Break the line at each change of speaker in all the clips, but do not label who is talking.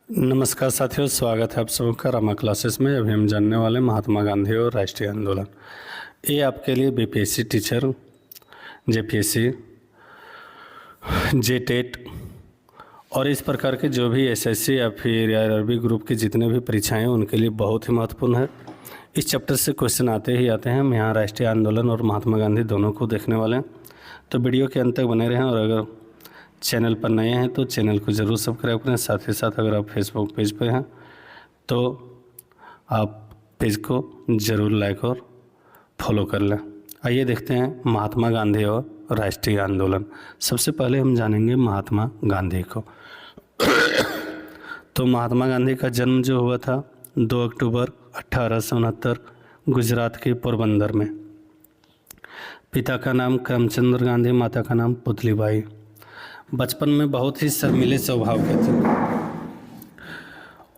नमस्कार साथियों, स्वागत है आप सबका रमा क्लासेस में। अभी हम जानने वाले महात्मा गांधी और राष्ट्रीय आंदोलन। ये आपके लिए बीपीएससी टीचर, जेपीएससी, जेटेट और इस प्रकार के जो भी एसएससी या फिर आरआरबी ग्रुप की जितने भी परीक्षाएं हैं उनके लिए बहुत ही महत्वपूर्ण है। इस चैप्टर से क्वेश्चन आते ही आते हैं। हम यहाँ राष्ट्रीय आंदोलन और महात्मा गांधी दोनों को देखने वाले हैं, तो वीडियो के अंत तक बने रहें। और अगर चैनल पर नए हैं तो चैनल को ज़रूर सब्सक्राइब करें। साथ ही साथ अगर आप फेसबुक पेज पे हैं तो आप पेज को ज़रूर लाइक और फॉलो कर लें। आइए देखते हैं महात्मा गांधी और राष्ट्रीय आंदोलन। सबसे पहले हम जानेंगे महात्मा गांधी को। तो महात्मा गांधी का जन्म जो हुआ था 2 अक्टूबर 1869 गुजरात के पोरबंदर में। पिता का नाम करमचंद गांधी, माता का नाम पुतलीबाई। बचपन में बहुत ही शर्मीले स्वभाव के थे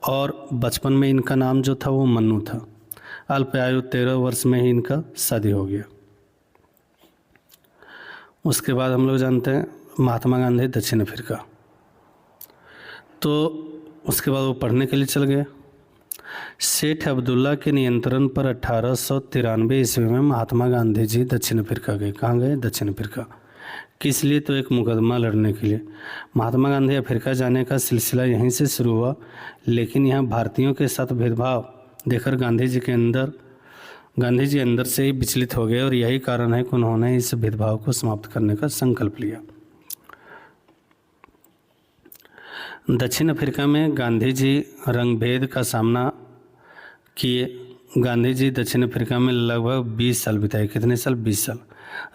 और बचपन में इनका नाम जो था वो मन्नू था। अल्पायु 13 वर्ष में ही इनका शादी हो गया। उसके बाद हम लोग जानते हैं महात्मा गांधी दक्षिण अफ्रीका। तो उसके बाद वो पढ़ने के लिए चल गए। सेठ अब्दुल्ला के नियंत्रण पर 1893 ईस्वी में महात्मा गांधी जी दक्षिण अफ्रीका गए। कहाँ गए? दक्षिण अफ्रीका। किस लिए? तो एक मुकदमा लड़ने के लिए। महात्मा गांधी अफ्रीका जाने का सिलसिला यहीं से शुरू हुआ, लेकिन यहाँ भारतीयों के साथ भेदभाव देखकर गांधी जी अंदर से ही विचलित हो गए और यही कारण है कि उन्होंने इस भेदभाव को समाप्त करने का संकल्प लिया। दक्षिण अफ्रीका में गांधी जी रंगभेद का सामना किए। गांधी जी दक्षिण अफ्रीका में लगभग 20 साल बिताए। कितने साल? 20 साल।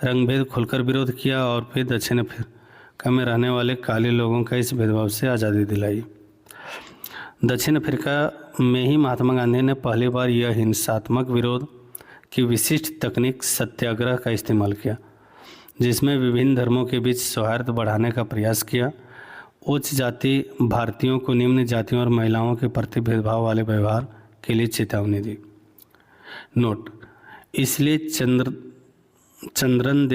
रंगभेद खुलकर विरोध किया और फिर दक्षिण अफ्रीका में रहने वाले काले लोगों का इस भेदभाव से आज़ादी दिलाई। दक्षिण अफ्रीका में ही महात्मा गांधी ने पहली बार यह हिंसात्मक विरोध की विशिष्ट तकनीक सत्याग्रह का इस्तेमाल किया, जिसमें विभिन्न धर्मों के बीच सौहार्द बढ़ाने का प्रयास किया। उच्च जाति भारतीयों को निम्न जातियों और महिलाओं के प्रति भेदभाव वाले व्यवहार के लिए चेतावनी दी। नोट: इसलिए चंद्रन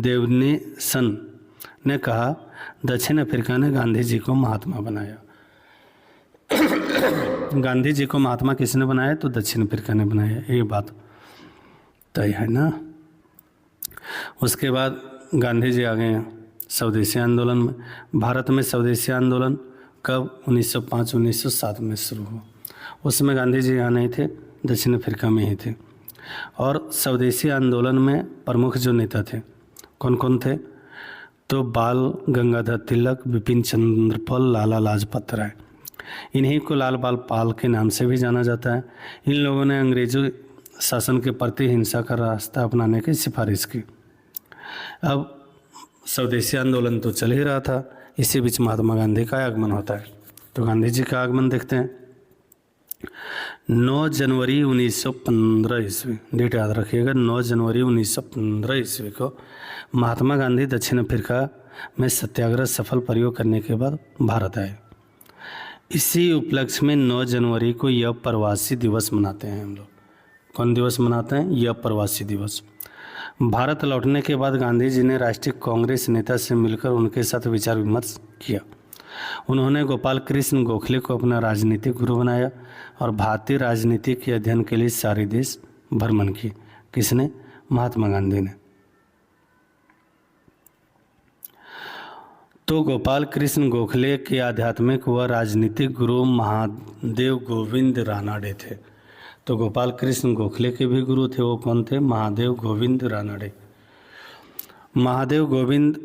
देवनेसन ने कहा, दक्षिण अफ्रीका ने गांधी जी को महात्मा बनाया। गांधी जी को महात्मा किसने बनाया? तो दक्षिण अफ्रीका ने बनाया। ये बात तय है ना। उसके बाद गांधी जी आ गए हैं स्वदेशी आंदोलन में। भारत में स्वदेशी आंदोलन कब? 1905-1907 में शुरू हुआ। उसमें गांधी जी यहाँ नहीं थे, दक्षिण अफ्रीका में ही थे। और स्वदेशी आंदोलन में प्रमुख जो नेता थे कौन कौन थे? तो बाल गंगाधर तिलक, बिपिन चंद्र पाल, लाला लाजपत राय। इन्हीं को लाल बाल पाल के नाम से भी जाना जाता है। इन लोगों ने अंग्रेजों शासन के प्रति हिंसा का रास्ता अपनाने की सिफारिश की। अब स्वदेशी आंदोलन तो चल ही रहा था, इसी बीच महात्मा गांधी का आगमन होता है। तो गांधी जी का आगमन देखते हैं। 9 जनवरी 1915 ईस्वी, डेट याद रखिएगा, 9 जनवरी 1915 ईस्वी को महात्मा गांधी दक्षिण अफ्रीका में सत्याग्रह सफल प्रयोग करने के बाद भारत आए। इसी उपलक्ष्य में 9 जनवरी को यह प्रवासी दिवस मनाते हैं हम लोग। कौन दिवस मनाते हैं? यह प्रवासी दिवस। भारत लौटने के बाद गांधी जी ने राष्ट्रीय कांग्रेस नेता से मिलकर उनके साथ विचार विमर्श किया। उन्होंने गोपाल कृष्ण गोखले को अपना राजनीतिक गुरु बनाया और भारतीय राजनीति के अध्ययन के लिए सारे देश भ्रमण किए। किसने? महात्मा गांधी ने। तो गोपाल कृष्ण गोखले के आध्यात्मिक व राजनीतिक गुरु महादेव गोविंद रानाडे थे। तो गोपाल कृष्ण गोखले के भी गुरु थे। वो कौन थे? महादेव गोविंद रानाडे। महादेव गोविंद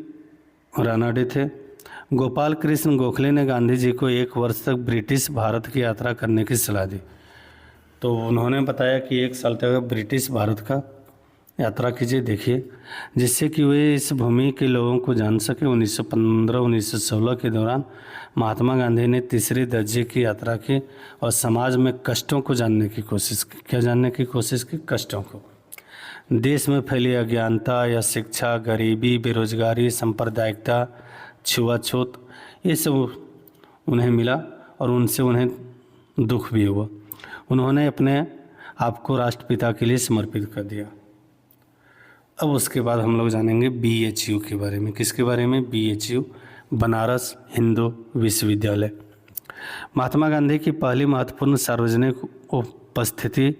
रानाडे थे। गोपाल कृष्ण गोखले ने गांधी जी को 1 वर्ष तक ब्रिटिश भारत की यात्रा करने की सलाह दी। तो उन्होंने बताया कि 1 साल तक ब्रिटिश भारत का यात्रा कीजिए, देखिए, जिससे कि वे इस भूमि के लोगों को जान सके। 1915-1916 के दौरान महात्मा गांधी ने तीसरे दर्जे की यात्रा की और समाज में कष्टों को जानने की कोशिश की। क्या जानने की कोशिश की? कष्टों को। देश में फैली अज्ञानता या शिक्षा, गरीबी, बेरोजगारी, सांप्रदायिकता, छुआछूत, ये सब उन्हें मिला और उनसे उन्हें दुख भी हुआ। उन्होंने अपने आप को राष्ट्रपिता के लिए समर्पित कर दिया। अब उसके बाद हम लोग जानेंगे BHU के बारे में। किसके बारे में? BHU, बनारस हिंदू विश्वविद्यालय। महात्मा गांधी की पहली महत्वपूर्ण सार्वजनिक उपस्थिति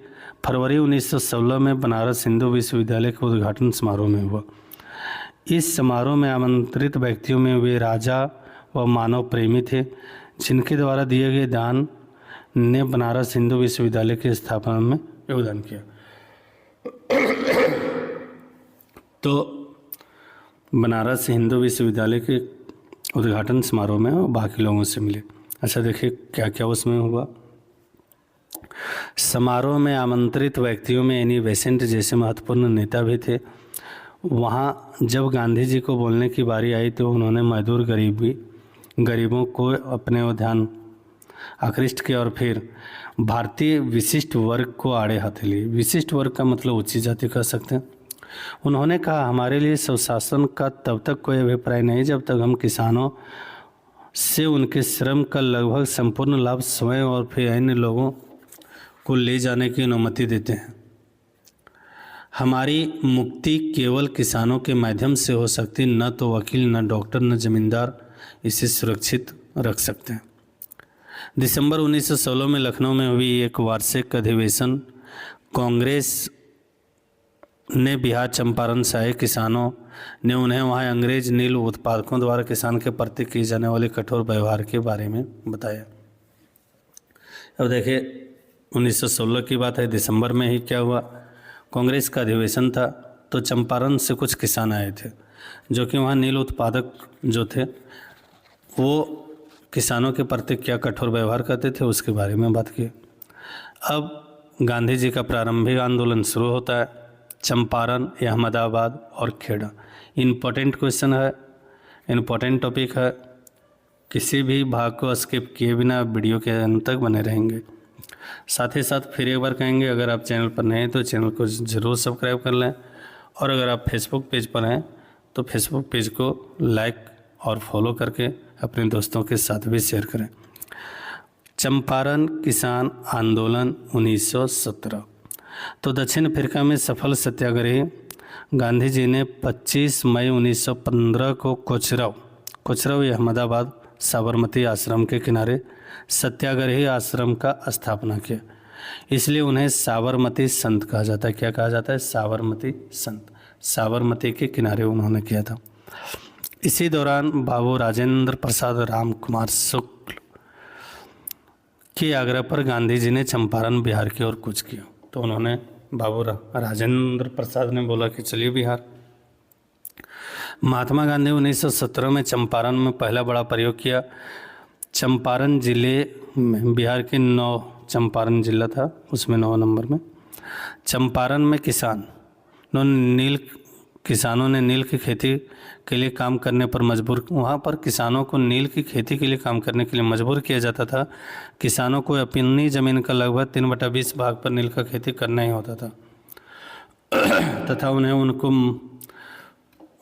फरवरी 1916 में बनारस हिंदू विश्वविद्यालय के उद्घाटन समारोह में हुआ। इस समारोह में आमंत्रित व्यक्तियों में वे राजा व मानव प्रेमी थे, जिनके द्वारा दिए गए दान ने बनारस हिंदू विश्वविद्यालय की स्थापना में योगदान किया। तो बनारस हिंदू विश्वविद्यालय के उद्घाटन समारोह में बाकी लोगों से मिले। अच्छा देखिए क्या क्या उसमें हुआ। समारोह में आमंत्रित व्यक्तियों में एनी बेसेंट जैसे महत्वपूर्ण नेता भी थे। वहाँ जब गांधी जी को बोलने की बारी आई तो उन्होंने मजदूर गरीबों को अपने ओर ध्यान आकृष्ट किया और फिर भारतीय विशिष्ट वर्ग को आड़े हाथ लिए। विशिष्ट वर्ग का मतलब उच्च जाति कह सकते हैं। उन्होंने कहा, हमारे लिए स्वशासन का तब तक कोई अभिप्राय नहीं जब तक हम किसानों से उनके श्रम का लगभग संपूर्ण लाभ स्वयं और फिर अन्य लोगों को ले जाने की अनुमति देते हैं। हमारी मुक्ति केवल किसानों के माध्यम से हो सकती, न तो वकील, न डॉक्टर, न जमींदार इसे सुरक्षित रख सकते हैं। दिसंबर 1916 में लखनऊ में हुई एक वार्षिक अधिवेशन कांग्रेस ने बिहार चंपारण से आए किसानों ने उन्हें वहां अंग्रेज नील उत्पादकों द्वारा किसान के प्रति किए जाने वाले कठोर व्यवहार के बारे में बताया। अब देखिए 1916 की बात है, दिसंबर में ही क्या हुआ, कांग्रेस का अधिवेशन था। तो चंपारण से कुछ किसान आए थे जो कि वहाँ नील उत्पादक जो थे वो किसानों के प्रति क्या कठोर व्यवहार करते थे उसके बारे में बात की। अब गांधी जी का प्रारंभिक आंदोलन शुरू होता है। चंपारण, अहमदाबाद और खेड़ा। इम्पोर्टेंट क्वेश्चन है, इम्पोर्टेंट टॉपिक है, किसी भी भाग को स्किप किए बिना वीडियो के अंत तक बने रहेंगे। साथ ही साथ फिर एक बार कहेंगे, अगर आप चैनल पर नए हैं तो चैनल को ज़रूर सब्सक्राइब कर लें, और अगर आप फेसबुक पेज पर हैं तो फेसबुक पेज को लाइक और फॉलो करके अपने दोस्तों के साथ भी शेयर करें। चंपारण किसान आंदोलन 1917। तो दक्षिण अफ्रीका में सफल सत्याग्रही गांधी जी ने 25 मई 1915 को कोचरव अहमदाबाद साबरमती आश्रम के किनारे सत्याग्रही आश्रम का स्थापना किया। इसलिए उन्हें साबरमती संत कहा जाता है। क्या कहा जाता है? साबरमती संत। साबरमती के किनारे उन्होंने किया था। इसी दौरान बाबू राजेंद्र प्रसाद राम कुमार शुक्ल के आग्रह पर गांधी जी ने चंपारण बिहार की ओर कूच किया। तो उन्होंने बाबू राजेंद्र प्रसाद ने बोला कि चलिए बिहार। महात्मा गांधी 1917 में चंपारण में पहला बड़ा प्रयोग किया। चंपारण जिले में बिहार के 9 चंपारण जिला था, उसमें 9 नंबर में चंपारण में किसानों ने नील की खेती के लिए काम करने पर मजबूर, वहाँ पर किसानों को नील की खेती के लिए काम करने के लिए मजबूर किया जाता था। किसानों को अपनी ज़मीन का लगभग 3/20 भाग पर नील का खेती करना ही होता था तथा उन्हें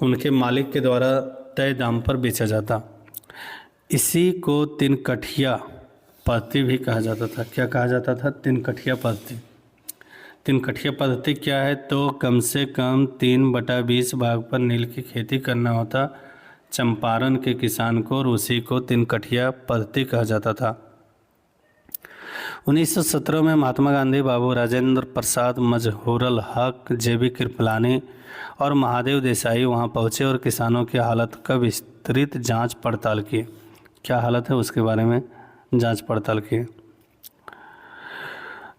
उनके मालिक के द्वारा तय दाम पर बेचा जाता। इसी को 3 कठिया पद्धति भी कहा जाता था। क्या कहा जाता था? 3 कठिया पद्धति। 3 कठिया पद्धति क्या है? तो कम से कम 3/20 भाग पर नील की खेती करना होता चंपारण के किसान को, और उसी को 3 कठिया पद्धति कहा जाता था। 1917 में महात्मा गांधी, बाबू राजेंद्र प्रसाद, मजहूरुल हक, JB कृपलानी और महादेव देसाई वहां पहुंचे और किसानों की हालत का विस्तृत जांच पड़ताल की। क्या हालत है उसके बारे में जांच पड़ताल की।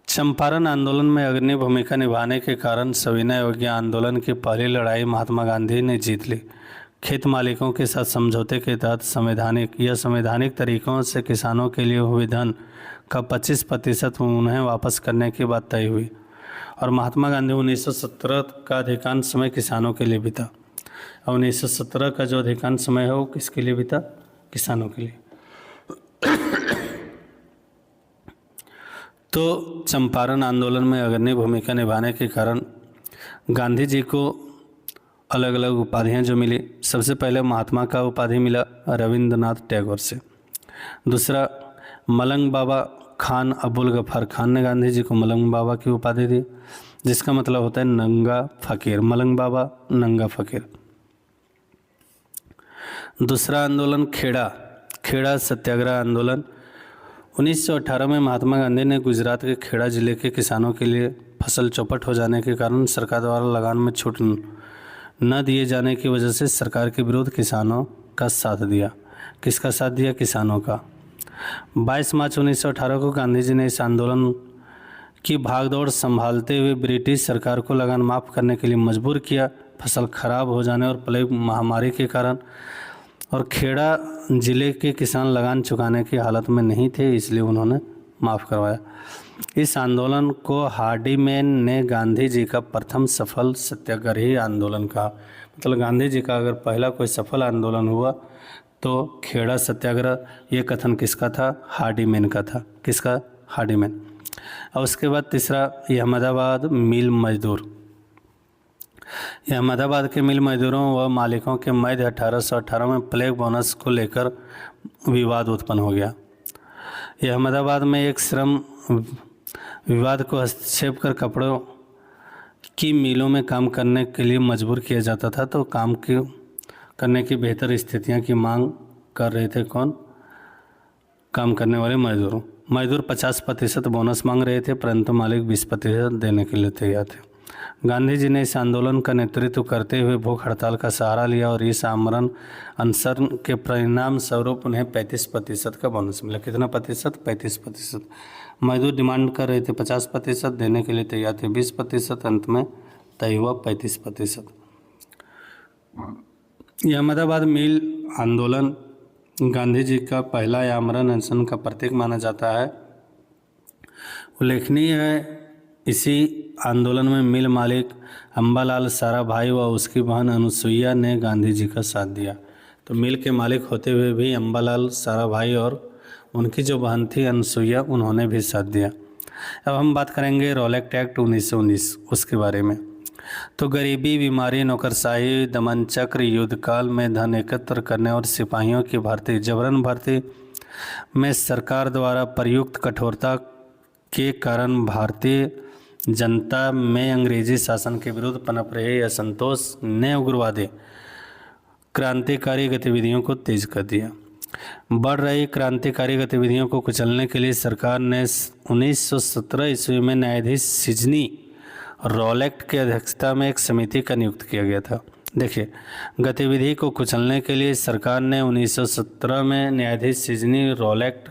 चंपारण आंदोलन में अग्रणी भूमिका निभाने के कारण सविनय अवज्ञा आंदोलन की पहली लड़ाई महात्मा गांधी ने जीत ली। खेत मालिकों के साथ समझौते के तहत संवैधानिक तरीकों से किसानों के लिए हुए धन का 25% उन्हें वापस करने की बात तय हुई, और महात्मा गांधी 1917 का अधिकांश समय किसानों के लिए बीता। और 1917 का जो अधिकांश समय है वो किसके लिए बीता? किसानों के लिए। तो चंपारण आंदोलन में अग्रणी भूमिका निभाने के कारण गांधी जी को अलग अलग उपाधियां जो मिली। सबसे पहले महात्मा का उपाधि मिला रविंद्रनाथ टैगोर से। दूसरा, मलंग बाबा खान अबुल गफार खान ने गांधी जी को मलंग बाबा की उपाधि दी, जिसका मतलब होता है नंगा फकीर। मलंग बाबा नंगा फकीर। दूसरा आंदोलन खेड़ा सत्याग्रह आंदोलन 1918 में महात्मा गांधी ने गुजरात के खेड़ा जिले के किसानों के लिए फसल चौपट हो जाने के कारण सरकार द्वारा लगान में छूट न दिए जाने की वजह से सरकार के विरुद्ध किसानों का साथ दिया। किसका साथ दिया? किसानों का। 22 मार्च 1918 को गांधी जी ने इस आंदोलन की भागदौड़ संभालते हुए ब्रिटिश सरकार को लगान माफ़ करने के लिए मजबूर किया। फसल खराब हो जाने और प्लेग महामारी के कारण और खेड़ा जिले के किसान लगान चुकाने की हालत में नहीं थे, इसलिए उन्होंने माफ़ करवाया। इस आंदोलन को हार्डीमैन ने गांधी जी का प्रथम सफल सत्याग्रही आंदोलन कहा। मतलब गांधी जी का अगर पहला कोई सफल आंदोलन हुआ तो खेड़ा सत्याग्रह, ये कथन किसका था? हार्डीमैन का था। किसका? हार्डीमैन। और उसके बाद तीसरा, अहमदाबाद मिल मजदूर। अहमदाबाद के मिल मजदूरों व मालिकों के मध्य 1818 में प्लेग बोनस को लेकर विवाद उत्पन्न हो गया। अहमदाबाद में एक श्रम विवाद को हस्तक्षेप कर कपड़ों की मिलों में काम करने के लिए मजबूर किया जाता था, तो काम करने की बेहतर स्थितियां की मांग कर रहे थे कौन? काम करने वाले मजदूर 50% बोनस मांग रहे थे, परंतु मालिक 20% देने के लिए तैयार थे। गांधी जी ने इस आंदोलन का नेतृत्व करते हुए भूख हड़ताल का सहारा लिया और इस आमरण अनशन के परिणाम स्वरूप उन्हें 35% का बोनस मिला। कितना प्रतिशत? 35%। मजदूर डिमांड कर रहे थे 50%, देने के लिए तैयार थे 20%, अंत में तय हुआ 35%। अहमदाबाद मिल आंदोलन गांधी जी का पहला आमरण अनशन का प्रतीक माना जाता है। उल्लेखनीय है, इसी आंदोलन में मिल मालिक अम्बालाल साराभाई व उसकी बहन अनुसुईया ने गांधी जी का साथ दिया। तो मिल के मालिक होते हुए भी अम्बालाल साराभाई और उनकी जो बहन थी अनुसुईया, उन्होंने भी साथ दिया। अब हम बात करेंगे रॉलेट एक्ट 1919 उसके बारे में। तो गरीबी, बीमारी, नौकरशाही, दमन चक्र, युद्धकाल में धन एकत्र करने और सिपाहियों की भर्ती, जबरन भर्ती में सरकार द्वारा प्रयुक्त कठोरता के कारण भारतीय जनता में अंग्रेजी शासन के विरुद्ध पनप रहे असंतोष ने उग्रवादी क्रांतिकारी गतिविधियों को तेज कर दिया। बढ़ रही क्रांतिकारी गतिविधियों को कुचलने के लिए सरकार ने 1917 ईस्वी में न्यायाधीश सिजनी रॉलेट की अध्यक्षता में एक समिति का नियुक्त किया गया था। देखिए, गतिविधि को कुचलने के लिए सरकार ने 1917 में न्यायाधीश सिजनी रॉलेट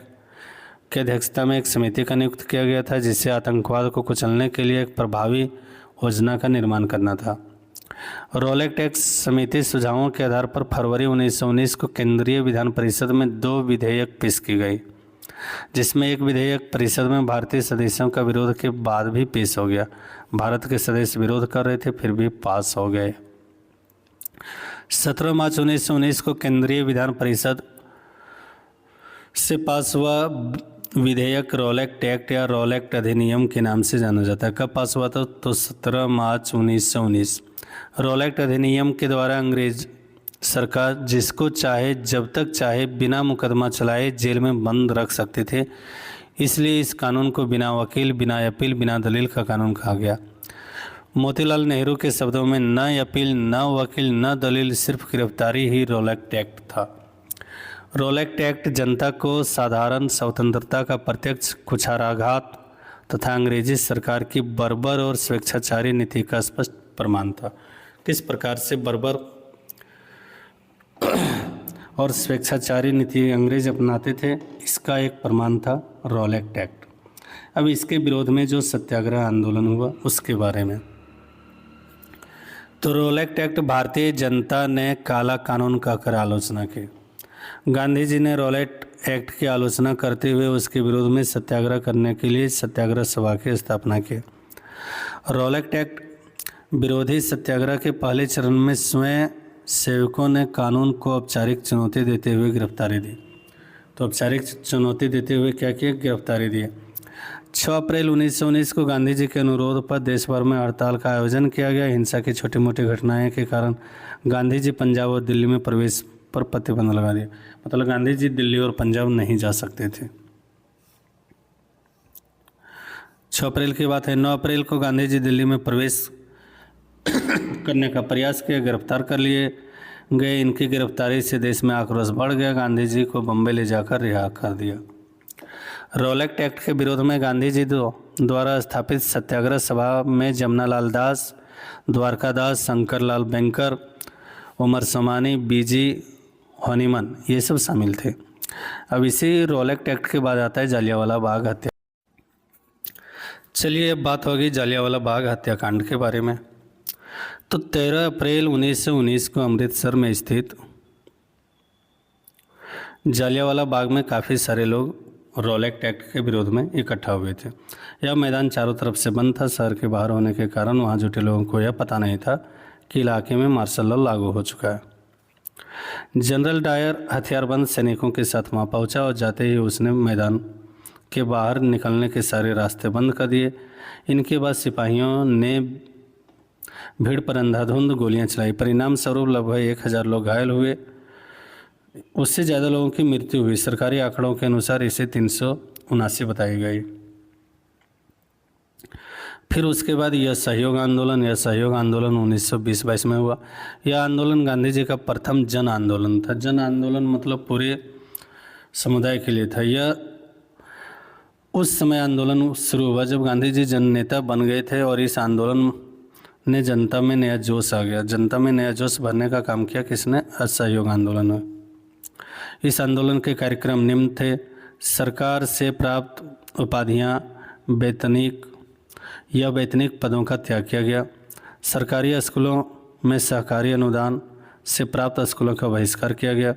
की अध्यक्षता में एक समिति का नियुक्त किया गया था, जिसे आतंकवाद को कुचलने के लिए एक प्रभावी योजना का निर्माण करना था। रॉलेट एक्ट समिति सुझावों के आधार पर फरवरी 1919 को केंद्रीय विधान परिषद में 2 विधेयक पेश की गई, जिसमें एक विधेयक परिषद में भारतीय सदस्यों का विरोध के बाद भी पेश हो गया। भारत के सदस्य विरोध कर रहे थे, फिर भी पास हो गए। 17 मार्च 1919 को केंद्रीय विधान परिषद से पास हुआ विधेयक रॉलेट एक्ट या रॉलेट अधिनियम के नाम से जाना जाता है। कब पास हुआ था? तो 17 मार्च 1919। रॉलेट अधिनियम के द्वारा अंग्रेज सरकार जिसको चाहे जब तक चाहे बिना मुकदमा चलाए जेल में बंद रख सकते थे, इसलिए इस कानून को बिना वकील, बिना अपील, बिना दलील का कानून कहा गया। मोतीलाल नेहरू के शब्दों में न अपील, न वकील, न दलील, सिर्फ गिरफ्तारी ही रॉलेट एक्ट था। रॉलेट एक्ट जनता को साधारण स्वतंत्रता का प्रत्यक्ष कुठाराघात तथा अंग्रेजी सरकार की बर्बर और स्वेच्छाचारी नीति का स्पष्ट प्रमाण था। किस प्रकार से बर्बर और स्वेच्छाचारी नीति अंग्रेज अपनाते थे, इसका एक प्रमाण था रॉलेट एक्ट। अब इसके विरोध में जो सत्याग्रह आंदोलन हुआ उसके बारे में। तो रॉलेट एक्ट भारतीय जनता ने काला कानून कहकर आलोचना की। गांधी जी ने रॉलेट एक्ट की आलोचना करते हुए उसके विरोध में सत्याग्रह करने के लिए सत्याग्रह सभा की स्थापना की। रॉलेट एक्ट विरोधी सत्याग्रह के पहले चरण में स्वयं सेवकों ने कानून को औपचारिक चुनौती देते हुए गिरफ्तारी दी। तो औपचारिक चुनौती देते हुए क्या किया? गिरफ्तारी दी। 6 अप्रैल 1919 को गांधी जी के अनुरोध पर देश भर में हड़ताल का आयोजन किया गया। हिंसा की छोटी मोटी घटनाएं के कारण गांधी जी पंजाब और दिल्ली में प्रवेश पर प्रतिबंध लगा दिया। मतलब गांधी जी दिल्ली और पंजाब नहीं जा सकते थे। 6 अप्रैल की बात है। 9 अप्रैल को गांधी जी दिल्ली में प्रवेश करने का प्रयास किया, गिरफ्तार कर लिए गए। इनकी गिरफ्तारी से देश में आक्रोश बढ़ गया। गांधी जी को बम्बई ले जाकर रिहा कर दिया। रॉलेट एक्ट के विरोध में गांधी जी द्वारा स्थापित सत्याग्रह सभा में जमनालाल दास, द्वारकादास, शंकरलाल बैंकर, उमर सोमानी, बीजी हनीमन ये सब शामिल थे। अब इसी रॉलेट एक्ट के बाद आता है जालियांवाला बाग हत्या। चलिए अब बात होगी जालियांवाला बाग हत्याकांड के बारे में। तो 13 अप्रैल 1919 को अमृतसर में स्थित जालियांवाला बाग में काफ़ी सारे लोग रॉलेट एक्ट के विरोध में इकट्ठा हुए थे। यह मैदान चारों तरफ से बंद था। शहर के बाहर होने के कारण वहाँ जुटे लोगों को यह पता नहीं था कि इलाके में मार्शल लॉ लागू हो चुका है। जनरल डायर हथियारबंद सैनिकों के साथ वहाँ पहुँचा और जाते ही उसने मैदान के बाहर निकलने के सारे रास्ते बंद कर दिए। इनके बाद सिपाहियों ने भीड़ पर अंधाधुंध गोलियां चलाई। परिणाम स्वरूप लगभग 1000 लोग घायल हुए, उससे ज़्यादा लोगों की मृत्यु हुई। सरकारी आंकड़ों के अनुसार इसे 379 बताई गई। फिर उसके बाद यह सहयोग आंदोलन 1920-22 में हुआ। यह आंदोलन गांधी जी का प्रथम जन आंदोलन था। जन आंदोलन मतलब पूरे समुदाय के लिए था। यह उस समय आंदोलन शुरू हुआ जब गांधी जी जन नेता बन गए थे और इस आंदोलन ने जनता में नया जोश आ गया। जनता में नया जोश भरने का काम किया किसने? असहयोग आंदोलन में। इस आंदोलन के कार्यक्रम निम्न थे: सरकार से प्राप्त उपाधियां, वैतनिक पदों का त्याग किया गया। सरकारी स्कूलों में सहकारी अनुदान से प्राप्त स्कूलों का बहिष्कार किया गया।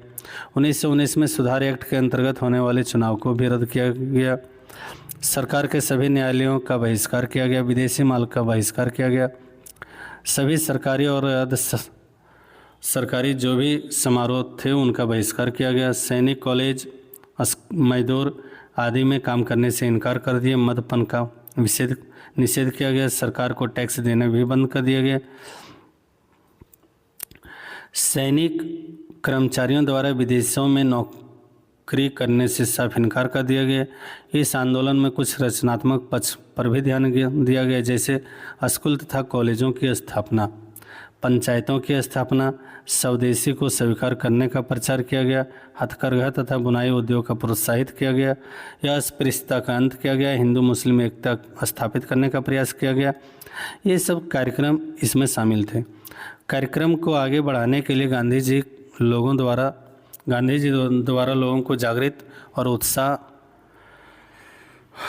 1919 में सुधार एक्ट के अंतर्गत होने वाले चुनाव को भी रद्द किया गया। सरकार के सभी न्यायालयों का बहिष्कार किया गया। विदेशी माल का बहिष्कार किया गया। सभी सरकारी और अर्ध सरकारी जो भी समारोह थे उनका बहिष्कार किया गया। सैनिक, कॉलेज, मजदूर आदि में काम करने से इनकार कर दिए। मद्यपान का निषेध किया गया। सरकार को टैक्स देना भी बंद कर दिया गया। सैनिक कर्मचारियों द्वारा विदेशों में नौकरी करने से साफ इनकार कर दिया गया। इस आंदोलन में कुछ रचनात्मक पक्ष पर भी ध्यान दिया गया, जैसे स्कूल तथा कॉलेजों की स्थापना, पंचायतों की स्थापना, स्वदेशी को स्वीकार करने का प्रचार किया गया। हथकरघा तथा बुनाई उद्योग का प्रोत्साहित किया गया। यह अस्पृश्यता का अंत किया गया। हिंदू मुस्लिम एकता स्थापित करने का प्रयास किया गया। ये सब कार्यक्रम इसमें शामिल थे। कार्यक्रम को आगे बढ़ाने के लिए गांधी जी द्वारा लोगों को जागृत और उत्साह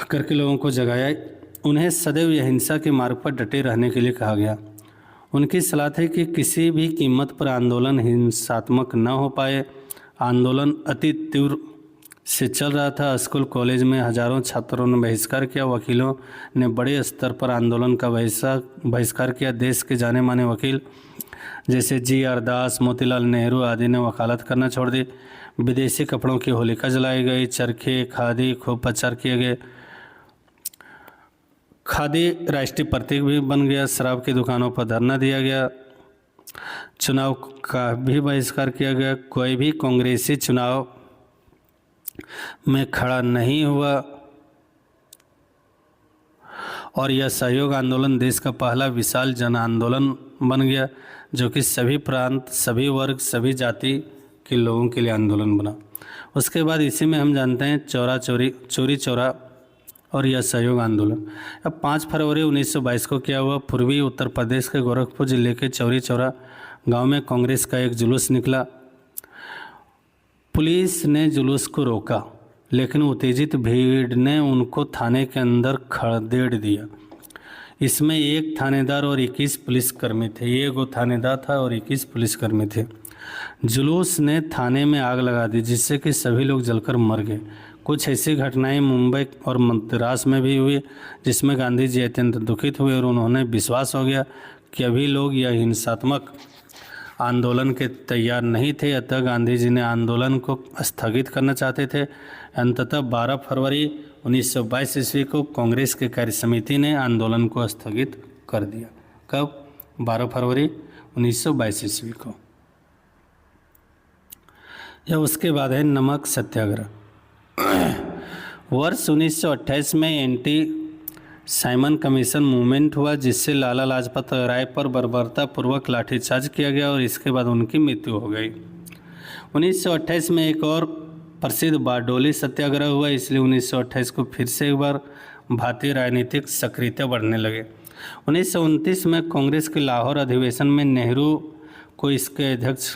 करके लोगों को जगाया। उन्हें सदैव अहिंसा के मार्ग पर डटे रहने के लिए कहा गया। उनकी सलाह थी कि किसी भी कीमत पर आंदोलन हिंसात्मक न हो पाए। आंदोलन अति तीव्र से चल रहा था। स्कूल कॉलेज में हजारों छात्रों ने बहिष्कार किया। वकीलों ने बड़े स्तर पर आंदोलन का बहिष्कार किया। देश के जाने माने वकील जैसे GR दास, मोतीलाल नेहरू आदि ने वकालत करना छोड़ दी। विदेशी कपड़ों की होलिका जलाई गई। चरखे, खादी खूब प्रचार किए गए। खादी राष्ट्रीय प्रतीक भी बन गया। शराब की दुकानों पर धरना दिया गया। चुनाव का भी बहिष्कार किया गया। कोई भी कांग्रेसी चुनाव में खड़ा नहीं हुआ और यह सहयोग आंदोलन देश का पहला विशाल जन आंदोलन बन गया, जो कि सभी प्रांत, सभी वर्ग, सभी जाति के लोगों के लिए आंदोलन बना। उसके बाद इसी में हम जानते हैं चोरी चौरा और यह सहयोग आंदोलन। अब 5 फरवरी 1922 को क्या हुआ? पूर्वी उत्तर प्रदेश के गोरखपुर जिले के चौरी चौरा गांव में कांग्रेस का एक जुलूस निकला। पुलिस ने जुलूस को रोका, लेकिन उत्तेजित भीड़ ने उनको थाने के अंदर खदेड़ दिया। इसमें एक थानेदार और 21 पुलिसकर्मी थे। एक थानेदार था और 21 पुलिसकर्मी थे। जुलूस ने थाने में आग लगा दी, जिससे कि सभी लोग जलकर मर गए। कुछ ऐसी घटनाएं मुंबई और मद्रास में भी हुई, जिसमें गांधी जी अत्यंत दुखित हुए और उन्होंने विश्वास हो गया कि अभी लोग यह हिंसात्मक आंदोलन के तैयार नहीं थे। अतः गांधी जी ने आंदोलन को स्थगित करना चाहते थे। अंततः 12 फरवरी 1922 ईस्वी को कांग्रेस की कार्य समिति ने आंदोलन को स्थगित कर दिया। कब? 12 फरवरी 1922 ईस्वी को। यह उसके बाद है नमक सत्याग्रह। वर्ष 1928 में एंटी साइमन कमीशन मूवमेंट हुआ, जिससे लाला लाजपत राय पर बर्बरतापूर्वक लाठीचार्ज किया गया और इसके बाद उनकी मृत्यु हो गई। 1928 में एक और प्रसिद्ध बारडोली सत्याग्रह हुआ, इसलिए 1928 को फिर से एक बार भारतीय राजनीतिक सक्रियता बढ़ने लगे। 1929 में कांग्रेस के लाहौर अधिवेशन में नेहरू को इसके अध्यक्ष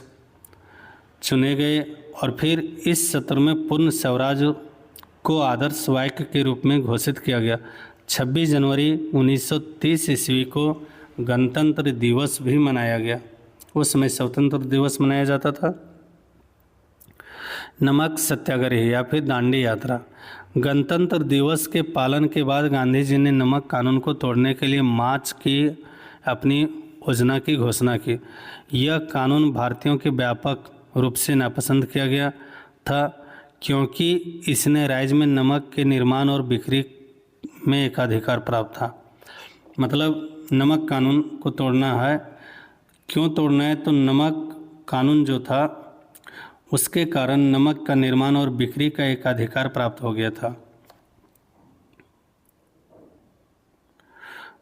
चुने गए और फिर इस सत्र में पूर्ण स्वराज को आदर्श वाक्य के रूप में घोषित किया गया। 26 जनवरी 1930 ईस्वी को गणतंत्र दिवस भी मनाया गया। उस समय स्वतंत्र दिवस मनाया जाता था। नमक सत्याग्रह या फिर दांडी यात्रा। गणतंत्र दिवस के पालन के बाद गांधी जी ने नमक कानून को तोड़ने के लिए मार्च की अपनी योजना की घोषणा की। यह कानून भारतीयों के व्यापक रूप से नापसंद किया गया था, क्योंकि इसने राज्य में नमक के निर्माण और बिक्री में एकाधिकार प्राप्त था। मतलब नमक कानून को तोड़ना है। क्यों तोड़ना है? तो नमक कानून जो था उसके कारण नमक का निर्माण और बिक्री का एकाधिकार प्राप्त हो गया था।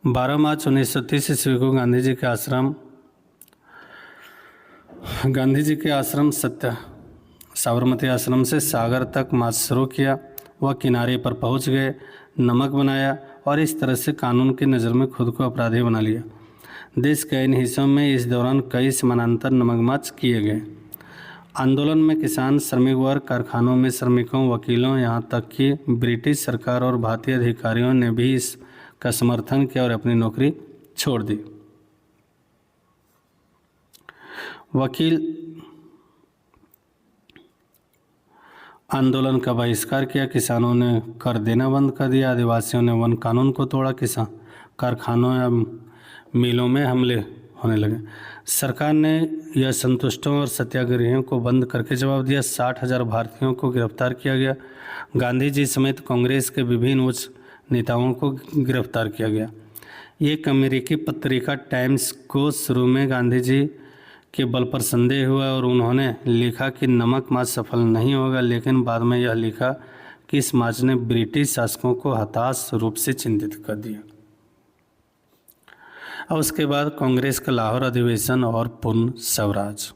12 मार्च 1930 ईस्वी को गांधी जी के आश्रम साबरमती आश्रम से सागर तक मार्च शुरू किया। वह किनारे पर पहुंच गए, नमक बनाया और इस तरह से कानून की नज़र में खुद को अपराधी बना लिया। देश के इन हिस्सों में इस दौरान कई समानांतर नमक मार्च किए गए। आंदोलन में किसान, श्रमिक वर्ग, कारखानों में श्रमिकों, वकीलों, यहाँ तक कि ब्रिटिश सरकार और भारतीय अधिकारियों ने भी इसका समर्थन किया और अपनी नौकरी छोड़ दी। वकील आंदोलन का बहिष्कार किया, किसानों ने कर देना बंद कर दिया, आदिवासियों ने वन कानून को तोड़ा, किसान कारखानों या मिलों में हमले होने लगे। सरकार ने यह संतुष्टों और सत्याग्रहियों को बंद करके जवाब दिया। 60,000 भारतीयों को गिरफ्तार किया गया। गांधी जी समेत कांग्रेस के विभिन्न उच्च नेताओं को गिरफ्तार किया गया। एक अमेरिकी पत्रिका टाइम्स को शुरू में गांधी जी के बल पर संदेह हुआ और उन्होंने लिखा कि नमक मार्च सफल नहीं होगा, लेकिन बाद में यह लिखा कि इस मार्च ने ब्रिटिश शासकों को हताश रूप से चिंतित कर दिया। और उसके बाद कांग्रेस का लाहौर अधिवेशन और पूर्ण स्वराज।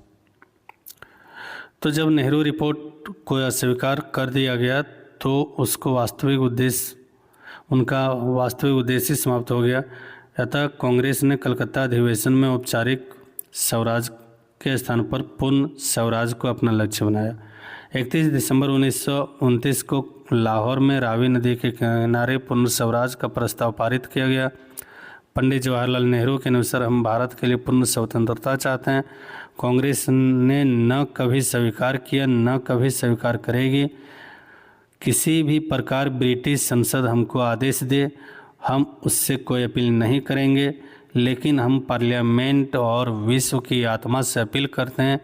तो जब नेहरू रिपोर्ट को अस्वीकार कर दिया गया तो उनका वास्तविक उद्देश्य समाप्त हो गया। अतः कांग्रेस ने कलकत्ता अधिवेशन में औपचारिक स्वराज के स्थान पर पूर्ण स्वराज को अपना लक्ष्य बनाया। 31 दिसंबर 1929 को लाहौर में रावी नदी के किनारे पूर्ण स्वराज का प्रस्ताव पारित किया गया। पंडित जवाहरलाल नेहरू के अनुसार हम भारत के लिए पूर्ण स्वतंत्रता चाहते हैं। कांग्रेस ने न कभी स्वीकार किया, न कभी स्वीकार करेगी। किसी भी प्रकार ब्रिटिश संसद हमको आदेश दे, हम उससे कोई अपील नहीं करेंगे, लेकिन हम पार्लियामेंट और विश्व की आत्मा से अपील करते हैं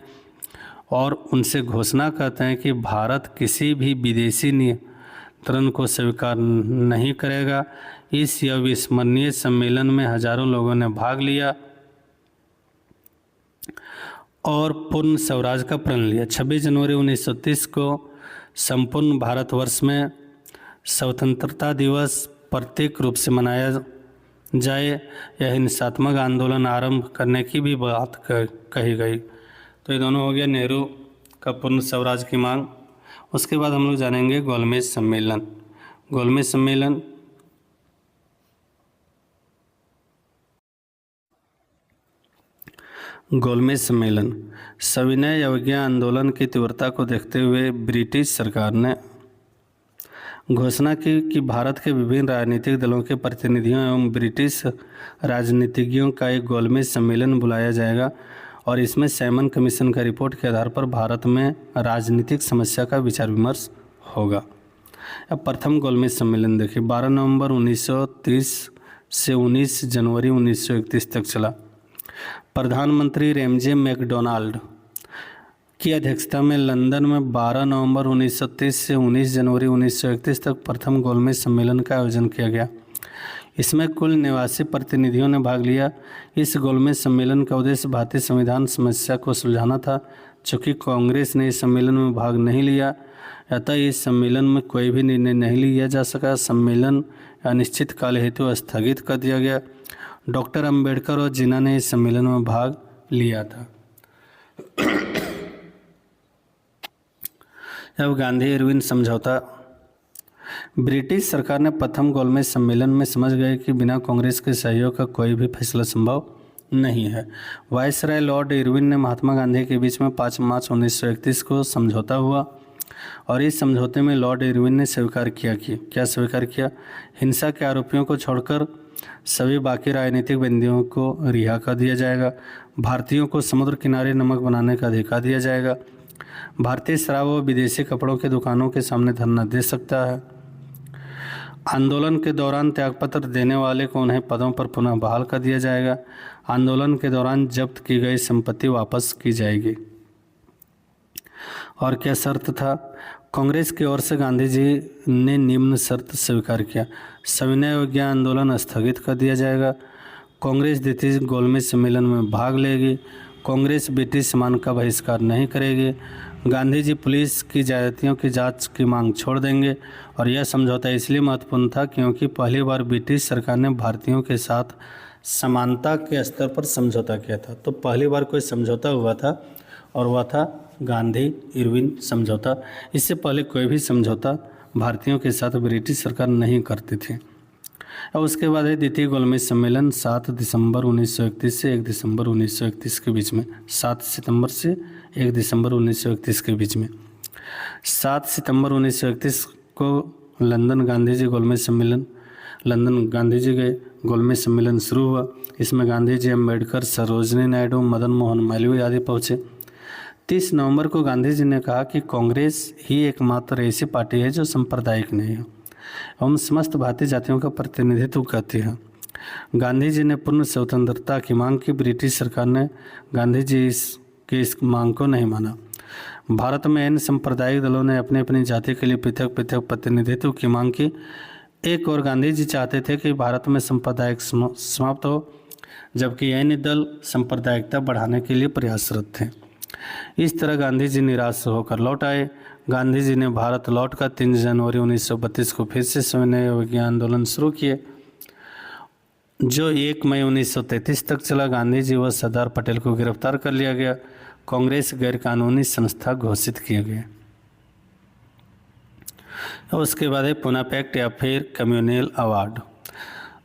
और उनसे घोषणा करते हैं कि भारत किसी भी विदेशी नियंत्रण को स्वीकार नहीं करेगा। इस अविस्मरणीय सम्मेलन में हजारों लोगों ने भाग लिया और पूर्ण स्वराज का प्रण लिया। 26 जनवरी 1930 को संपूर्ण भारतवर्ष में स्वतंत्रता दिवस प्रतीक रूप से मनाया जाए। यह हिंसात्मक आंदोलन आरंभ करने की भी बात कही गई। तो ये दोनों हो गया नेहरू का पूर्ण स्वराज की मांग। उसके बाद हम लोग जानेंगे गोलमेज सम्मेलन। गोलमेज सम्मेलन सविनय अवज्ञा आंदोलन की तीव्रता को देखते हुए ब्रिटिश सरकार ने घोषणा की कि भारत के विभिन्न राजनीतिक दलों के प्रतिनिधियों एवं ब्रिटिश राजनीतिज्ञों का एक गोलमेज सम्मेलन बुलाया जाएगा और इसमें सैमन कमीशन का रिपोर्ट के आधार पर भारत में राजनीतिक समस्या का विचार विमर्श होगा। अब प्रथम गोलमेज सम्मेलन देखिए, 12 नवंबर 1930 से 19 जनवरी 1931 तक चला। प्रधानमंत्री रेमजे मैकडोनाल्ड की अध्यक्षता में लंदन में 12 नवंबर 1930 से 19 जनवरी 1931 तक प्रथम गोलमेज सम्मेलन का आयोजन किया गया। इसमें कुल 89 प्रतिनिधियों ने भाग लिया। इस गोलमेज सम्मेलन का उद्देश्य भारतीय संविधान समस्या को सुलझाना था। चूँकि कांग्रेस ने इस सम्मेलन में भाग नहीं लिया, अतः इस सम्मेलन में कोई भी निर्णय नहीं लिया जा सका। सम्मेलन अनिश्चित काल हेतु स्थगित कर दिया गया। डॉक्टर अंबेडकर और जिन्ना ने इस सम्मेलन में भाग लिया था। अब गांधी इरविन समझौता। ब्रिटिश सरकार ने प्रथम गोलमेज सम्मेलन में समझ गए कि बिना कांग्रेस के सहयोग का कोई भी फैसला संभव नहीं है। वायसराय लॉर्ड इरविन ने महात्मा गांधी के बीच में 5 मार्च 1931 को समझौता हुआ और इस समझौते में लॉर्ड इरविन ने स्वीकार किया कि क्या स्वीकार किया, हिंसा के आरोपियों को छोड़कर सभी बाकी राजनीतिक बंदियों को रिहा कर दिया जाएगा, भारतीयों को समुद्र किनारे नमक बनाने का अधिकार दिया जाएगा, भारतीय शराब व विदेशी कपड़ों की दुकानों के सामने धरना दे सकता है, आंदोलन के दौरान त्यागपत्र देने वाले को उन्हें पदों पर पुनः बहाल कर दिया जाएगा, आंदोलन के दौरान जब्त की गई संपत्ति वापस की जाएगी। और क्या शर्त था? कांग्रेस की ओर से गांधी जी ने निम्न शर्त स्वीकार किया, सविनय अवज्ञा आंदोलन स्थगित कर दिया जाएगा, कांग्रेस द्वितीय गोलमेज सम्मेलन में भाग लेगी, कांग्रेस ब्रिटिश सामान का बहिष्कार नहीं करेगी, गांधी जी पुलिस की ज्यादतियों की जांच की मांग छोड़ देंगे। और यह समझौता इसलिए महत्वपूर्ण था क्योंकि पहली बार ब्रिटिश सरकार ने भारतीयों के साथ समानता के स्तर पर समझौता किया था। तो पहली बार कोई समझौता हुआ था और वह था गांधी इरविन समझौता। इससे पहले कोई भी समझौता भारतीयों के साथ ब्रिटिश सरकार नहीं करती थी। और उसके बाद है द्वितीय गोलमेज सम्मेलन 7 दिसंबर 1931 से 1 दिसंबर 1931 के बीच में, 7 सितंबर से 1 दिसंबर 1931 के बीच में। 7 सितंबर 1931 को लंदन गांधी जी गोलमेज सम्मेलन, लंदन गांधी जी गए, गोलमेज सम्मेलन शुरू हुआ। इसमें गांधी जी, अम्बेडकर, सरोजनी नायडू, मदन मोहन मालवीय आदि पहुँचे। 30 नवंबर को गांधी जी ने कहा कि कांग्रेस ही एकमात्र ऐसी पार्टी है जो सांप्रदायिक नहीं है एवं समस्त भारतीय जातियों का प्रतिनिधित्व करती है। गांधी जी ने पूर्ण स्वतंत्रता की मांग की। ब्रिटिश सरकार ने गांधी जी इस मांग को नहीं माना। भारत में इन सांप्रदायिक दलों ने अपनी अपनी जाति के लिए पृथक पृथक प्रतिनिधित्व की मांग की। एक और गांधी जी चाहते थे कि भारत में सांप्रदायिक समाप्त हो, जबकि अन्य दल सांप्रदायिकता बढ़ाने के लिए प्रयासरत थे। इस तरह गांधी जी निराश होकर लौट आए। गांधी जी ने भारत लौटकर 3 जनवरी 1932 को फिर से सविनय अवज्ञा आंदोलन शुरू किए, जो 1 मई 1933 तक चला। गांधी जी व सरदार पटेल को गिरफ्तार कर लिया गया। कांग्रेस गैरकानूनी संस्था घोषित किया गया। उसके बाद है पूना पैक्ट या फिर कम्युनल अवार्ड।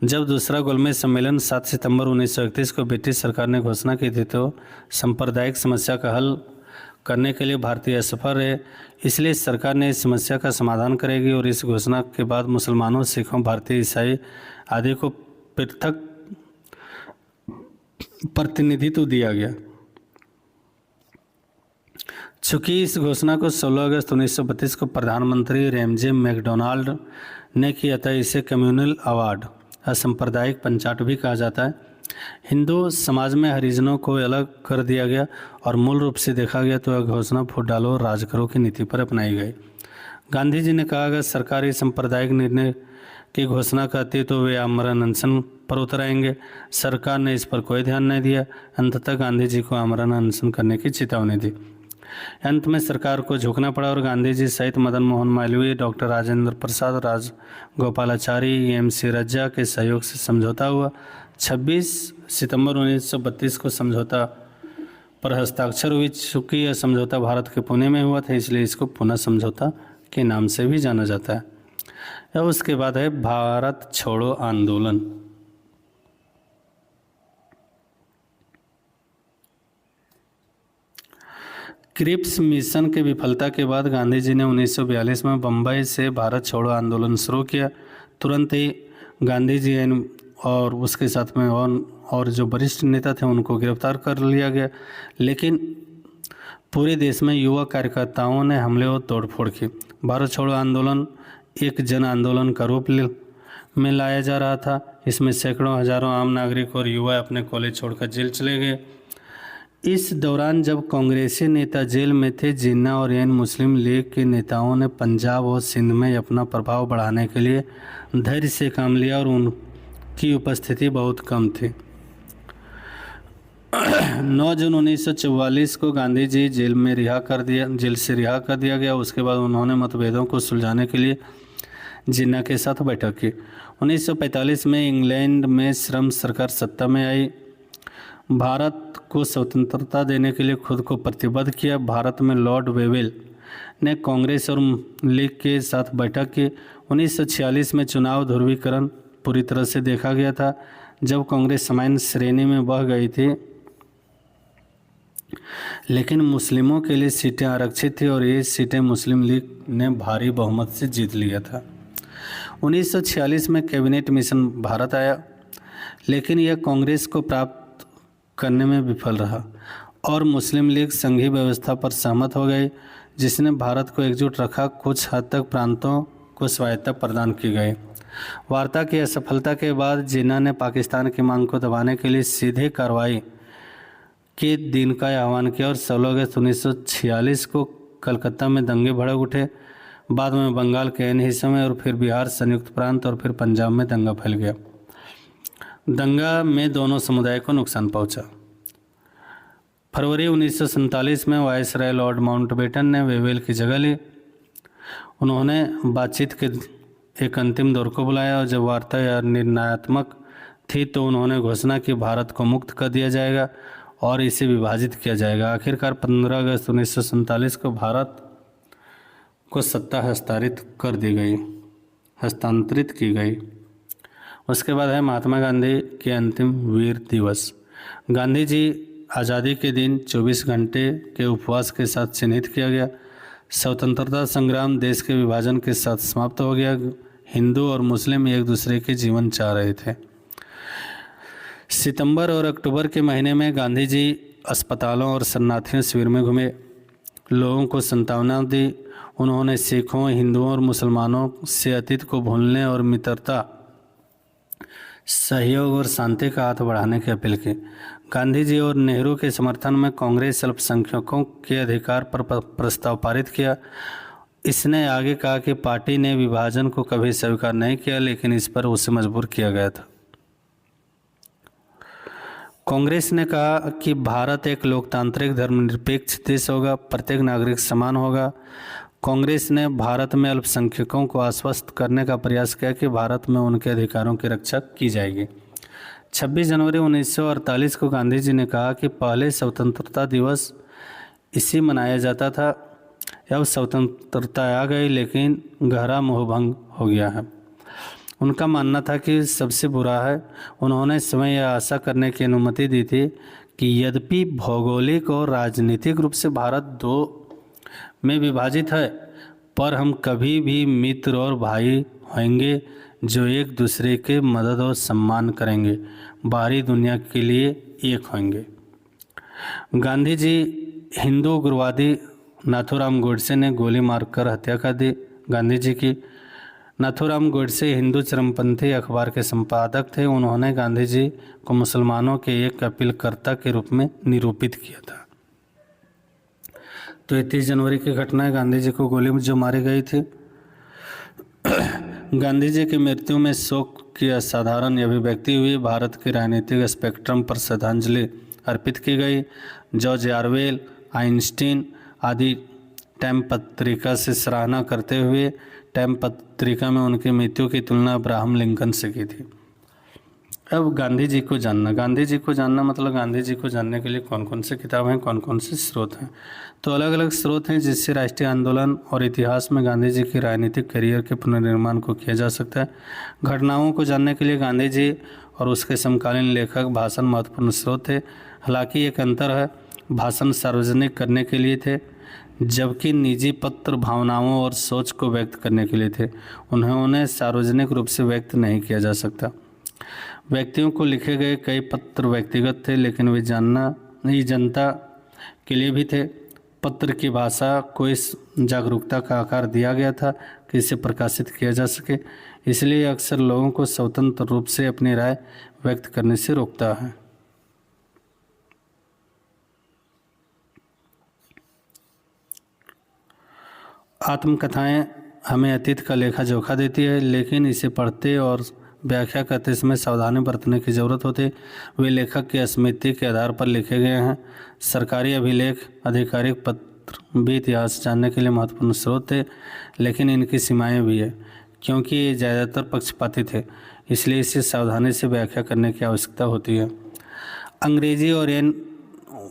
जब दूसरा गोलमेज सम्मेलन 7 सितंबर 1931 को ब्रिटिश सरकार ने घोषणा की थी तो सांप्रदायिक समस्या का हल करने के लिए भारतीय असफल रहे। इसलिए सरकार ने इस समस्या का समाधान करेगी और इस घोषणा के बाद मुसलमानों, सिखों, भारतीय ईसाई आदि को पृथक प्रतिनिधित्व दिया गया। चूँकि इस घोषणा को 16 अगस्त 1932 को प्रधानमंत्री रैमजे मैकडोनाल्ड ने किया था, इसे कम्युनल अवार्ड असंप्रदायिक पंचाट भी कहा जाता है। हिंदू समाज में हरिजनों को अलग कर दिया गया और मूल रूप से देखा गया तो यह घोषणा फूट डालो और राज करो की नीति पर अपनाई गई। गांधी जी ने कहा अगर सरकार इस सांप्रदायिक निर्णय की घोषणा करती तो वे आमरण अनशन पर उतर आएंगे। सरकार ने इस पर कोई ध्यान नहीं दिया। अंततः गांधी जी को आमरण अनशन करने की चेतावनी दी। अंत में सरकार को झुकना पड़ा और गांधी जी सहित मदन मोहन मालवीय, डॉक्टर राजेंद्र प्रसाद, राजगोपालाचारी, एम.सी. रज्जा के सहयोग से समझौता हुआ। 26 सितंबर 1932 को समझौता पर हस्ताक्षर हुई। चूँकि यह समझौता भारत के पुणे में हुआ था इसलिए इसको पुणे समझौता के नाम से भी जाना जाता है। और उसके बाद है भारत छोड़ो आंदोलन। क्रिप्स मिशन की विफलता के बाद गांधी जी ने 1942 में बम्बई से भारत छोड़ो आंदोलन शुरू किया। तुरंत ही गांधी जी और उसके साथ में और जो वरिष्ठ नेता थे उनको गिरफ्तार कर लिया गया। लेकिन पूरे देश में युवा कार्यकर्ताओं ने हमले और तोड़फोड़ की। भारत छोड़ो आंदोलन एक जन आंदोलन का रूप में लाया जा रहा था। इसमें सैकड़ों हजारों आम नागरिक और युवा अपने कॉलेज छोड़कर जेल चले गए। इस दौरान जब कांग्रेसी नेता जेल में थे, जिन्ना और एन मुस्लिम लीग के नेताओं ने पंजाब और सिंध में अपना प्रभाव बढ़ाने के लिए धैर्य से काम लिया और उनकी उपस्थिति बहुत कम थी। 9 जून 1944 को गांधी जी जेल से रिहा कर दिया गया। उसके बाद उन्होंने मतभेदों को सुलझाने के लिए जिन्ना के साथ बैठक की। 1945 में इंग्लैंड में श्रम सरकार सत्ता में आई। भारत को स्वतंत्रता देने के लिए खुद को प्रतिबद्ध किया। भारत में लॉर्ड वेवेल ने कांग्रेस और लीग के साथ बैठक की। 1946 में चुनाव ध्रुवीकरण पूरी तरह से देखा गया था, जब कांग्रेस सामान्य श्रेणी में बह गई थी, लेकिन मुस्लिमों के लिए सीटें आरक्षित थी और ये सीटें मुस्लिम लीग ने भारी बहुमत से जीत लिया था। 1946 में कैबिनेट मिशन भारत आया, लेकिन यह कांग्रेस को प्राप्त करने में विफल रहा और मुस्लिम लीग संघीय व्यवस्था पर सहमत हो गई, जिसने भारत को एकजुट रखा। कुछ हद तक प्रांतों को स्वायत्तता प्रदान की गई। वार्ता की असफलता के बाद जिन्ना ने पाकिस्तान की मांग को दबाने के लिए सीधे कार्रवाई के दिन का आह्वान किया और 16 अगस्त 1946 को कलकत्ता में दंगे भड़क उठे। बाद में बंगाल के अन्य हिस्सों में और फिर बिहार, संयुक्त प्रांत और फिर पंजाब में दंगा फैल गया। दंगा में दोनों समुदाय को नुकसान पहुंचा। फरवरी 1947 में वायसराय लॉर्ड माउंटबेटन ने वेवेल की जगह ली। उन्होंने बातचीत के एक अंतिम दौर को बुलाया और जब वार्ता या निर्णयात्मक थी तो उन्होंने घोषणा की भारत को मुक्त कर दिया जाएगा और इसे विभाजित किया जाएगा। आखिरकार 15 अगस्त 1947 को भारत को सत्ता हस्तांतरित की गई। उसके बाद है महात्मा गांधी के अंतिम वीर दिवस। गांधी जी आज़ादी के दिन 24 घंटे के उपवास के साथ चिन्हित किया गया। स्वतंत्रता संग्राम देश के विभाजन के साथ समाप्त हो गया। हिंदू और मुस्लिम एक दूसरे के जीवन चाह रहे थे। सितंबर और अक्टूबर के महीने में गांधी जी अस्पतालों और शरणार्थियों शिविर में घूमे, लोगों को सांत्वना दी। उन्होंने सिखों, हिंदुओं और मुसलमानों से अतीत को भूलने और मित्रता, सहयोग और शांति का हाथ बढ़ाने की अपील की। गांधी जी और नेहरू के समर्थन में कांग्रेस अल्पसंख्यकों के अधिकार पर प्रस्ताव पारित किया। इसने आगे कहा कि पार्टी ने विभाजन को कभी स्वीकार नहीं किया, लेकिन इस पर उसे मजबूर किया गया था। कांग्रेस ने कहा कि भारत एक लोकतांत्रिक धर्मनिरपेक्ष देश होगा, प्रत्येक नागरिक समान होगा। कांग्रेस ने भारत में अल्पसंख्यकों को आश्वस्त करने का प्रयास किया कि भारत में उनके अधिकारों की रक्षा की जाएगी। 26 जनवरी 1948 को गांधी जी ने कहा कि पहले स्वतंत्रता दिवस इसी मनाया जाता था। अब स्वतंत्रता आ गई, लेकिन गहरा मोहभंग हो गया है। उनका मानना था कि सबसे बुरा है। उन्होंने समय यह आशा करने की अनुमति दी थी कि यद्यपि भौगोलिक और राजनीतिक रूप से भारत दो में विभाजित है, पर हम कभी भी मित्र और भाई होंगे जो एक दूसरे के मदद और सम्मान करेंगे, बाहरी दुनिया के लिए एक होंगे। गांधी जी हिंदू उग्रवादी नाथूराम गोडसे ने गोली मारकर हत्या कर दी। गांधी जी की नाथूराम गोडसे हिंदू चरमपंथी अखबार के संपादक थे। उन्होंने गांधी जी को मुसलमानों के एक अपीलकर्ता के रूप में निरूपित किया था। तो 31 जनवरी की घटना है, गांधी जी को गोली जो मारी गई थी। गांधी जी की मृत्यु में शोक की असाधारण अभिव्यक्ति हुई। भारत के राजनीतिक स्पेक्ट्रम पर श्रद्धांजलि अर्पित की गई। जॉर्ज ऑरवेल, आइंस्टीन आदि टाइम पत्रिका से सराहना करते हुए टाइम पत्रिका में उनकी मृत्यु की तुलना अब्राहम लिंकन से की थी। अब गांधी जी को जानना मतलब गांधी जी को जानने के लिए कौन कौन से किताब हैं, कौन कौन से स्रोत हैं। तो अलग अलग स्रोत हैं जिससे राष्ट्रीय आंदोलन और इतिहास में गांधी जी के राजनीतिक करियर के पुनर्निर्माण को किया जा सकता है। घटनाओं को जानने के लिए गांधी जी और उसके समकालीन लेखक भाषण महत्वपूर्ण स्रोत थे। हालांकि एक अंतर है, भाषण सार्वजनिक करने के लिए थे, जबकि निजी पत्र भावनाओं और सोच को व्यक्त करने के लिए थे। उन्हें सार्वजनिक रूप से व्यक्त नहीं किया जा सकता। व्यक्तियों को लिखे गए कई पत्र व्यक्तिगत थे, लेकिन वे जनता के लिए भी थे। पत्र की भाषा को इस जागरूकता का आकार दिया गया था कि इसे प्रकाशित किया जा सके, इसलिए अक्सर लोगों को स्वतंत्र रूप से अपनी राय व्यक्त करने से रोकता है। आत्मकथाएं हमें अतीत का लेखा जोखा देती है, लेकिन इसे पढ़ते और व्याख्या करते समय सावधानी बरतने की ज़रूरत होती है। वे लेखक की स्मृति के आधार पर लिखे गए हैं। सरकारी अभिलेख, आधिकारिक पत्र भी इतिहास जानने के लिए महत्वपूर्ण स्रोत थे, लेकिन इनकी सीमाएं भी है। क्योंकि ये ज़्यादातर पक्षपाती थे, इसलिए इसे सावधानी से व्याख्या करने की आवश्यकता होती है। अंग्रेजी और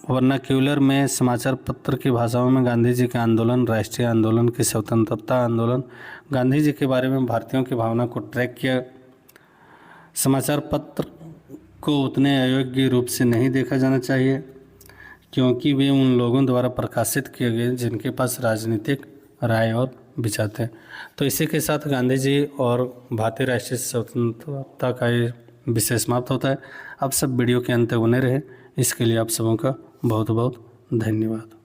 वर्नाक्यूलर में समाचार पत्र की भाषाओं में गांधी जी के आंदोलन, राष्ट्रीय आंदोलन की स्वतंत्रता आंदोलन, गांधी जी के बारे में भारतीयों की भावना को ट्रैक किया। समाचार पत्र को उतने अयोग्य रूप से नहीं देखा जाना चाहिए क्योंकि वे उन लोगों द्वारा प्रकाशित किए गए जिनके पास राजनीतिक राय और विचार थे। तो इसी के साथ गांधी जी और भारतीय राष्ट्रीय स्वतंत्रता का ये विषय समाप्त होता है। आप सब वीडियो के अंत तक बने रहे, इसके लिए आप सबों का बहुत बहुत धन्यवाद।